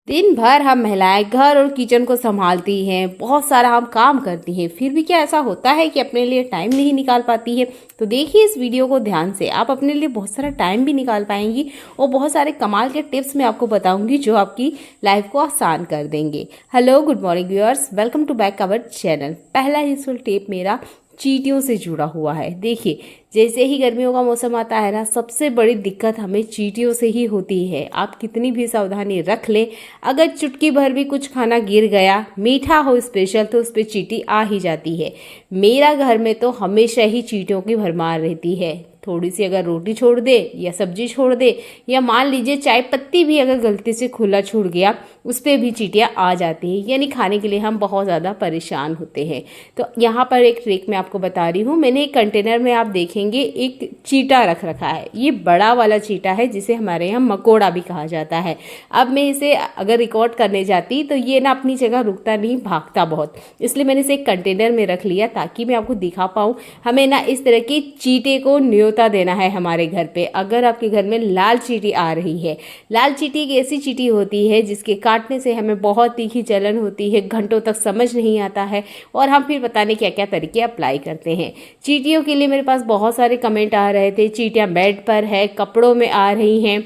दिन भर हम महिलाएं घर और किचन को संभालती हैं, बहुत सारा हम काम करती हैं, फिर भी क्या ऐसा होता है कि अपने लिए टाइम नहीं निकाल पाती है। तो देखिए इस वीडियो को ध्यान से, आप अपने लिए बहुत सारा टाइम भी निकाल पाएंगी और बहुत सारे कमाल के टिप्स मैं आपको बताऊंगी जो आपकी लाइफ को आसान कर देंगे। Hello, good morning viewers, welcome to back our channel. पहला यूजफुल टिप मेरा चींटियों से जुड़ा हुआ है। देखिए, जैसे ही गर्मियों का मौसम आता है ना, सबसे बड़ी दिक्कत हमें चींटियों से ही होती है। आप कितनी भी सावधानी रख ले, अगर चुटकी भर भी कुछ खाना गिर गया, मीठा हो स्पेशल, तो उस पर चींटी आ ही जाती है। मेरा घर में तो हमेशा ही चींटियों की भरमार रहती है। थोड़ी सी अगर रोटी छोड़ दे या सब्जी छोड़ दे, या मान लीजिए चाय पत्ती भी अगर गलती से खुला छूट गया, उस पर भी चींटियाँ आ जाती हैं। यानी खाने के लिए हम बहुत ज़्यादा परेशान होते हैं। तो यहाँ पर एक ट्रिक मैं आपको बता रही हूँ। मैंने एक कंटेनर में आप देखेंगे एक चीटा रख रखा है। ये बड़ा वाला चीटा है जिसे हमारे यहाँ मकोड़ा भी कहा जाता है। अब मैं इसे अगर रिकॉर्ड करने जाती तो ये ना अपनी जगह रुकता नहीं, भागता बहुत, इसलिए मैंने इसे एक कंटेनर में रख लिया ताकि मैं आपको दिखा पाऊँ। हमें ना इस तरह के चीटे को न्योता देना है हमारे घर पे। अगर आपके घर में लाल चींटी आ रही है, लाल चींटी एक ऐसी चींटी होती है जिसके काटने से हमें बहुत तीखी जलन होती है, घंटों तक समझ नहीं आता है और हम फिर पता नहीं क्या क्या तरीके अप्लाई करते हैं। चींटियों के लिए मेरे पास बहुत सारे कमेंट आ रहे थे, चींटियां बेड पर है, कपड़ों में आ रही हैं,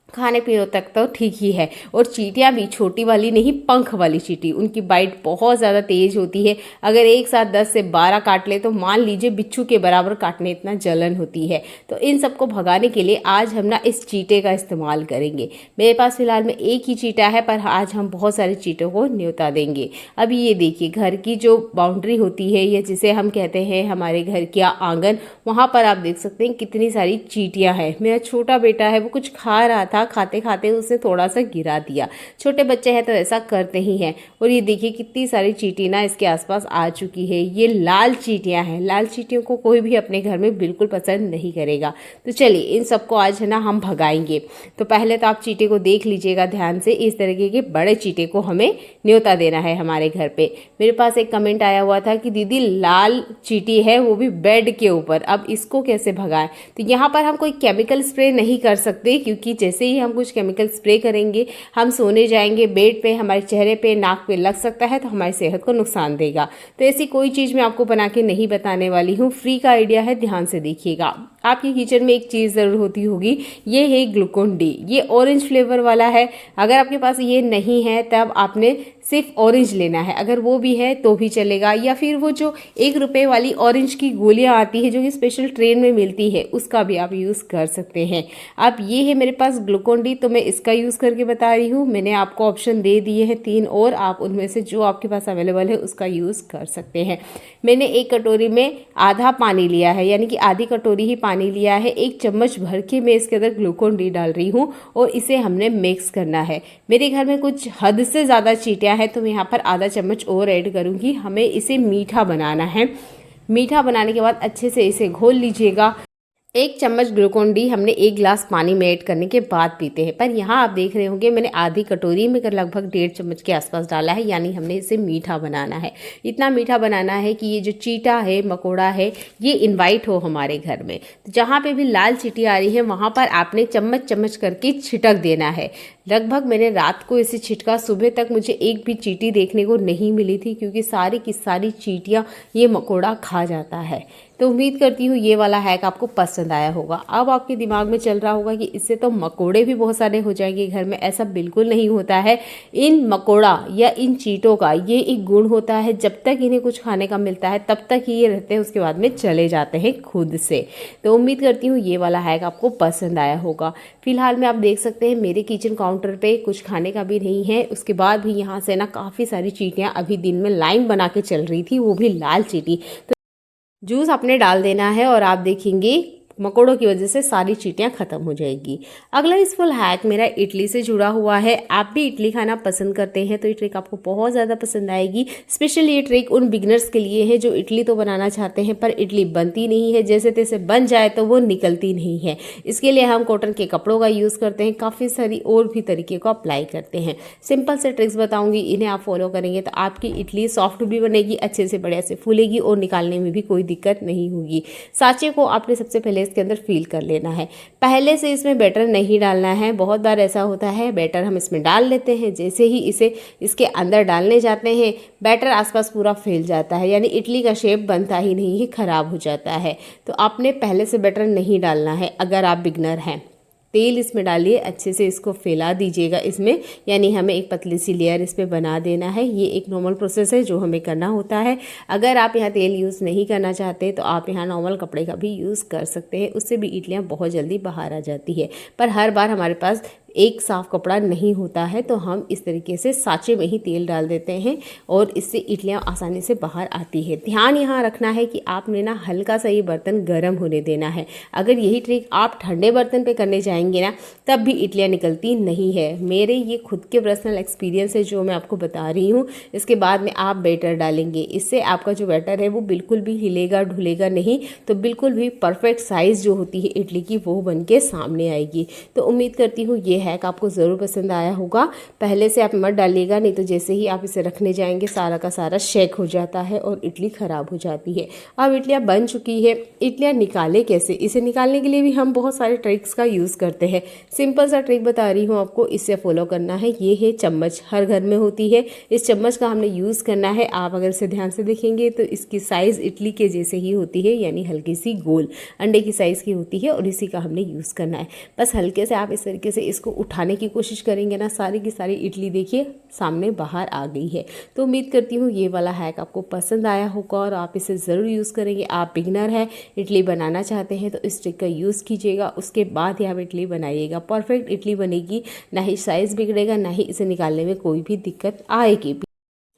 खाने पीने तक तो ठीक ही है। और चींटियां भी छोटी वाली नहीं, पंख वाली चींटी, उनकी बाइट बहुत ज़्यादा तेज होती है। अगर एक साथ 10 से 12 काट ले तो मान लीजिए बिच्छू के बराबर काटने इतना जलन होती है। तो इन सबको भगाने के लिए आज हम ना इस चीटे का इस्तेमाल करेंगे। मेरे पास फिलहाल में एक ही चीटा है, पर आज हम बहुत सारे चीटों को न्योता देंगे। अभी ये देखिए, घर की जो बाउंड्री होती है या जिसे हम कहते हैं हमारे घर का आंगन, वहाँ पर आप देख सकते हैं कितनी सारी चींटियाँ हैं। मेरा छोटा बेटा है, वो कुछ खा रहा था, खाते खाते उसने थोड़ा सा गिरा दिया। छोटे बच्चे हैं तो ऐसा करते ही हैं। और ये देखिए कितनी सारी चींटी ना इसके आसपास आ चुकी है। ये लाल चींटियां हैं। लाल चींटियों को कोई भी अपने घर में बिल्कुल पसंद नहीं करेगा। तो चलिए इन सबको आज है ना हम भगाएंगे। तो पहले तो आप चींटे को देख लीजिएगा ध्यान से। इस तरीके के बड़े चींटे को हमें न्योता देना है हमारे घर पे। मेरे पास एक कमेंट आया हुआ था कि दीदी लाल चींटी है, वो भी बेड के ऊपर, अब इसको कैसे भगाएं। तो यहाँ पर हम कोई केमिकल स्प्रे नहीं कर सकते, क्योंकि जैसे ही हम कुछ केमिकल स्प्रे करेंगे, हम सोने जाएंगे, बेड पे, हमारे चेहरे पे, नाक पे लग सकता है तो हमारी सेहत को नुकसान देगा। तो ऐसी कोई चीज़ मैं आपको बना के नहीं बताने वाली हूँ, फ्री का आइडिया है, ध्यान से देखिएगा। आपकी किचन में एक चीज़ ज़रूर होती होगी, ये है ग्लूकोन डी। ये ऑरेंज फ्लेवर वाला है। अगर आपके पास ये नहीं है तब आपने सिर्फ ऑरेंज लेना है, अगर वो भी है तो भी चलेगा। या फिर वो जो 1 रुपये वाली ऑरेंज की गोलियां आती है जो कि स्पेशल ट्रेन में मिलती है, उसका भी आप यूज़ कर सकते हैं। अब ये है मेरे पास ग्लूकोन डी, तो मैं इसका यूज़ करके बता रही हूँ। मैंने आपको ऑप्शन दे दिए हैं 3, और आप उनमें से जो आपके पास अवेलेबल है उसका यूज़ कर सकते हैं। मैंने एक कटोरी में आधा पानी लिया है, यानी कि आधी कटोरी ही पानी लिया है। 1 चम्मच भर के मैं इसके अंदर ग्लूकोन डी डाल रही हूँ और इसे हमने मिक्स करना है। मेरे घर में कुछ हद से ज़्यादा चींटियाँ है तो मैं यहाँ पर आधा चम्मच और ऐड करूँगी। हमें इसे मीठा बनाना है। मीठा बनाने के बाद अच्छे से इसे घोल लीजिएगा। 1 चम्मच ग्लूकोन डी हमने 1 गिलास पानी में ऐड करने के बाद पीते हैं। पर यहाँ आप देख रहे होंगे मैंने आधी कटोरी में लगभग 1.5 चम्मच के आसपास डाला है, यानी हमने इसे मीठा बनाना है। इतना मीठा बनाना है कि ये जो चीटा है, मकोड़ा है, ये इनवाइट हो हमारे घर में। तो जहाँ पे भी लाल चींटी आ रही है वहाँ पर आपने चम्मच चम्मच करके छिटक देना है। लगभग मैंने रात को इसे छिटका, सुबह तक मुझे एक भी चींटी देखने को नहीं मिली थी, क्योंकि सारी की सारी चींटियाँ ये मकोड़ा खा जाता है। तो उम्मीद करती हूँ ये वाला हैक आपको पसंद आया होगा। अब आपके दिमाग में चल रहा होगा कि इससे तो मकोड़े भी बहुत सारे हो जाएंगे घर में। ऐसा बिल्कुल नहीं होता है। इन मकोड़ा या इन चींटों का ये एक गुण होता है, जब तक इन्हें कुछ खाने का मिलता है तब तक ही ये रहते हैं, उसके बाद में चले जाते हैं खुद से। तो उम्मीद करती हूँ ये वाला हैक आपको पसंद आया होगा। फिलहाल में आप देख सकते हैं मेरे किचन काउंटर पे कुछ खाने का भी नहीं है। उसके बाद भी यहाँ से ना काफ़ी सारी चींटियाँ अभी दिन में लाइन बना के चल रही थी, वो भी लाल चींटी। जूस आपने डाल देना है और आप देखेंगे मकोड़ों की वजह से सारी चींटियां खत्म हो जाएगी। अगला यूजफुल हैक मेरा इडली से जुड़ा हुआ है। आप भी इडली खाना पसंद करते हैं तो ये ट्रिक आपको बहुत ज़्यादा पसंद आएगी। स्पेशली ये ट्रिक उन बिगनर्स के लिए है जो इडली तो बनाना चाहते हैं पर इडली बनती नहीं है, जैसे तैसे बन जाए तो वो निकलती नहीं है। इसके लिए हम कॉटन के कपड़ों का यूज़ करते हैं, काफ़ी सारी और भी तरीके को अप्लाई करते हैं। सिंपल से ट्रिक्स बताऊँगी, इन्हें आप फॉलो करेंगे तो आपकी इडली सॉफ्ट भी बनेगी, अच्छे से बढ़िया से फूलेगी और निकालने में भी कोई दिक्कत नहीं होगी। साँचे को आपने सबसे पहले इसके अंदर फिल कर लेना है। पहले से इसमें बैटर नहीं डालना है। बहुत बार ऐसा होता है बैटर हम इसमें डाल लेते हैं, जैसे ही इसे इसके अंदर डालने जाते हैं बैटर आसपास पूरा फैल जाता है, यानी इडली का शेप बनता ही नहीं है, खराब हो जाता है। तो आपने पहले से बैटर नहीं डालना है। अगर आप बिगनर हैं, तेल इसमें डालिए, अच्छे से इसको फैला दीजिएगा इसमें, यानी हमें एक पतली सी लेयर इस पर बना देना है। ये एक नॉर्मल प्रोसेस है जो हमें करना होता है। अगर आप यहाँ तेल यूज़ नहीं करना चाहते तो आप यहाँ नॉर्मल कपड़े का भी यूज़ कर सकते हैं, उससे भी इडलियाँ बहुत जल्दी बाहर आ जाती है। पर हर बार हमारे पास एक साफ़ कपड़ा नहीं होता है, तो हम इस तरीके से साँचे में ही तेल डाल देते हैं और इससे इडलियाँ आसानी से बाहर आती है। ध्यान यहाँ रखना है कि आपने ना हल्का सा ये बर्तन गर्म होने देना है। अगर यही ट्रिक आप ठंडे बर्तन पे करने जाएंगे ना, तब भी इडलियाँ निकलती नहीं है। मेरे ये खुद के पर्सनल एक्सपीरियंस है जो मैं आपको बता रही हूँ। इसके बाद में आप बैटर डालेंगे, इससे आपका जो बैटर है वो बिल्कुल भी हिलेगा ढुलेगा नहीं, तो बिल्कुल भी परफेक्ट साइज़ जो होती है इडली की वो बन के सामने आएगी। तो उम्मीद करती हूँ ये हैक आपको ज़रूर पसंद आया होगा। पहले से आप मत डालिएगा, नहीं तो जैसे ही आप इसे रखने जाएंगे सारा का सारा शेक हो जाता है और इडली ख़राब हो जाती है। अब इडलियाँ बन चुकी है, इडलियाँ निकाले कैसे? इसे निकालने के लिए भी हम बहुत सारे ट्रिक्स का यूज़ करते हैं। सिंपल सा ट्रिक बता रही हूँ आपको, इससे फॉलो करना है। ये है चम्मच, हर घर में होती है। इस चम्मच का हमने यूज़ करना है। आप अगर इसे ध्यान से देखेंगे तो इसकी साइज़ इडली के जैसे ही होती है, यानी हल्की सी गोल अंडे की साइज़ की होती है, और इसी का हमने यूज़ करना है। बस हल्के से आप इस तरीके से इसको उठाने की कोशिश करेंगे ना, सारी की सारी इडली देखिए सामने बाहर आ गई है। तो उम्मीद करती हूँ ये वाला हैक आपको पसंद आया होगा और आप इसे ज़रूर यूज़ करेंगे। आप बिगनर है, इडली बनाना चाहते हैं तो इस ट्रिक का यूज़ कीजिएगा, उसके बाद ही आप इडली बनाइएगा। परफेक्ट इडली बनेगी, ना ही साइज़ बिगड़ेगा, ना ही इसे निकालने में कोई भी दिक्कत आएगी।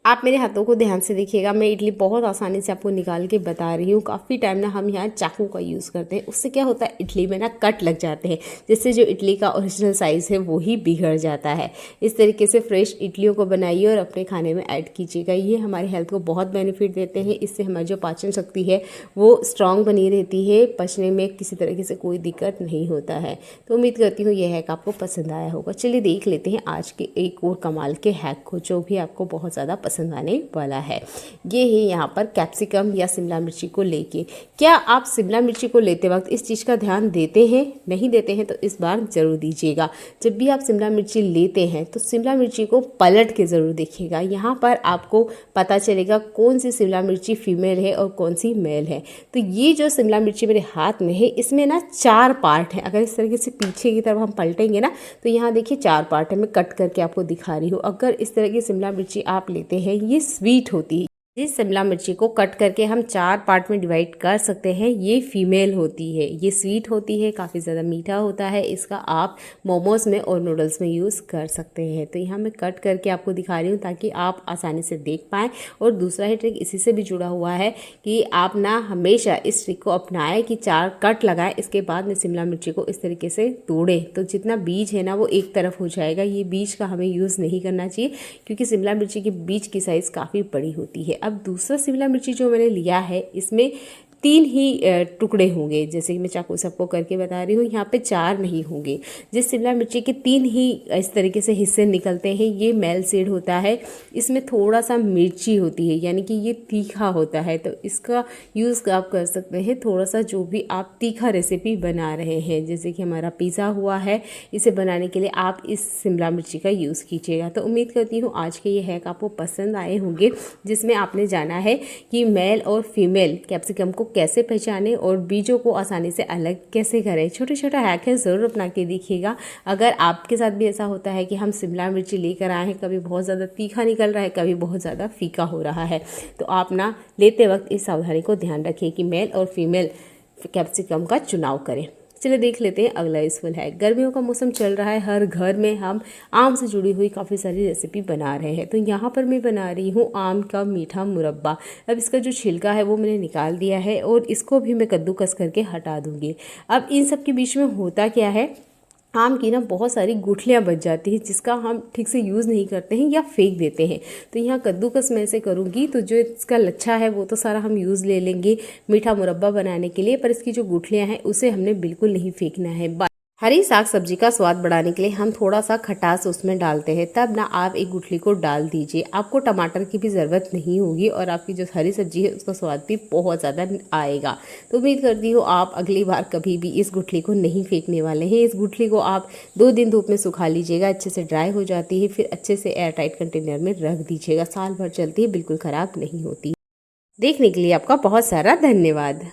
आप मेरे हाथों को ध्यान से देखिएगा, मैं इडली बहुत आसानी से आपको निकाल के बता रही हूँ। काफ़ी टाइम ना हम यहाँ चाकू का यूज़ करते हैं, उससे क्या होता है इडली में ना कट लग जाते हैं, जिससे जो इडली का ओरिजिनल साइज़ है वो ही बिगड़ जाता है। इस तरीके से फ्रेश इडलियों को बनाइए और अपने खाने में ऐड कीजिएगा। ये हमारी हेल्थ को बहुत बेनिफिट देते हैं। इससे हमारी जो पाचन शक्ति है वो स्ट्रांग बनी रहती है, पचने में किसी तरीके से कोई दिक्कत नहीं होता है। तो उम्मीद करती हूँ ये हैक आपको पसंद आया होगा। चलिए देख लेते हैं आज के एक और कमाल के हैक को, जो भी आपको बहुत ज़्यादा पसंद आने वाला है। ये है यहाँ पर कैप्सिकम या शिमला मिर्ची को लेके। क्या आप शिमला मिर्ची को लेते वक्त इस चीज़ का ध्यान देते हैं? नहीं देते हैं तो इस बार ज़रूर दीजिएगा। जब भी आप शिमला मिर्ची लेते हैं तो शिमला मिर्ची को पलट के ज़रूर देखिएगा। यहाँ पर आपको पता चलेगा कौन सी शिमला मिर्ची फीमेल है और कौन सी मेल है। तो ये जो शिमला मिर्ची मेरे हाथ में है, इसमें ना 4 पार्ट हैं। अगर इस तरीके से पीछे की तरफ हम पलटेंगे ना, तो यहाँ देखिए 4 पार्ट है। मैं कट करके आपको दिखा रही हूँ। अगर इस तरह की शिमला मिर्ची आप लेते हैं, ये स्वीट होती है। इस शिमला मिर्ची को कट करके हम 4 पार्ट में डिवाइड कर सकते हैं। ये फीमेल होती है, ये स्वीट होती है, काफ़ी ज़्यादा मीठा होता है। इसका आप मोमोज़ में और नूडल्स में यूज़ कर सकते हैं। तो यहाँ मैं कट करके आपको दिखा रही हूँ ताकि आप आसानी से देख पाएँ। और दूसरा ही ट्रिक इसी से भी जुड़ा हुआ है कि आप ना हमेशा इस ट्रिक को अपनाएं कि 4 कट लगाएं, इसके बाद में शिमला मिर्ची को इस तरीके से तोड़ें, तो जितना बीज है ना वो एक तरफ हो जाएगा। ये बीज का हमें यूज़ नहीं करना चाहिए, क्योंकि शिमला मिर्ची की बीज की साइज़ काफ़ी बड़ी होती है। अब दूसरा शिमला मिर्ची जो मैंने लिया है, इसमें 3 ही टुकड़े होंगे। जैसे कि मैं चाकू सबको करके बता रही हूँ, यहाँ पे 4 नहीं होंगे। जिस शिमला मिर्ची के 3 ही इस तरीके से हिस्से निकलते हैं, ये मेल सीड होता है। इसमें थोड़ा सा मिर्ची होती है, यानी कि ये तीखा होता है। तो इसका यूज़ आप कर सकते हैं थोड़ा सा, जो भी आप तीखा रेसिपी बना रहे हैं। जैसे कि हमारा पिज़्ज़ा हुआ है, इसे बनाने के लिए आप इस शिमला मिर्ची का यूज़ कीजिएगा। तो उम्मीद करती हूँ आज के ये हैक आपको पसंद आए होंगे, जिसमें आपने जाना है कि मेल और फीमेल कैप्सिकम को कैसे पहचाने और बीजों को आसानी से अलग कैसे करें। छोटे छोटा हैक है, ज़रूर अपना के देखिएगा। अगर आपके साथ भी ऐसा होता है कि हम शिमला मिर्ची लेकर आए हैं, कभी बहुत ज़्यादा तीखा निकल रहा है, कभी बहुत ज़्यादा फीका हो रहा है, तो आप ना लेते वक्त इस सावधानी को ध्यान रखिए कि मेल और फीमेल कैप्सिकम का चुनाव करें। चलिए देख लेते हैं अगला यूज़फुल है। गर्मियों का मौसम चल रहा है, हर घर में हम आम से जुड़ी हुई काफ़ी सारी रेसिपी बना रहे हैं। तो यहाँ पर मैं बना रही हूँ आम का मीठा मुरब्बा। अब इसका जो छिलका है वो मैंने निकाल दिया है और इसको भी मैं कद्दूकस करके हटा दूँगी। अब इन सब के बीच में होता क्या है, आम की ना बहुत सारी गुठलियाँ बच जाती हैं, जिसका हम ठीक से यूज़ नहीं करते हैं या फेंक देते हैं। तो यहाँ कद्दूकस मैं ऐसे करूँगी तो जो इसका लच्छा है वो तो सारा हम यूज़ ले लेंगे मीठा मुरब्बा बनाने के लिए, पर इसकी जो गुठलियाँ हैं उसे हमने बिल्कुल नहीं फेंकना है। हरी साग सब्जी का स्वाद बढ़ाने के लिए हम थोड़ा सा खटास उसमें डालते हैं। तब ना आप एक गुठली को डाल दीजिए, आपको टमाटर की भी ज़रूरत नहीं होगी और आपकी जो हरी सब्जी है उसका स्वाद भी बहुत ज़्यादा आएगा। तो उम्मीद करती हूँ आप अगली बार कभी भी इस गुठली को नहीं फेंकने वाले हैं। इस गुठली को आप 2 दिन धूप में सुखा लीजिएगा, अच्छे से ड्राई हो जाती है, फिर अच्छे से एयर टाइट कंटेनर में रख दीजिएगा। साल भर चलती है, बिल्कुल ख़राब नहीं होती। देखने के लिए आपका बहुत सारा धन्यवाद।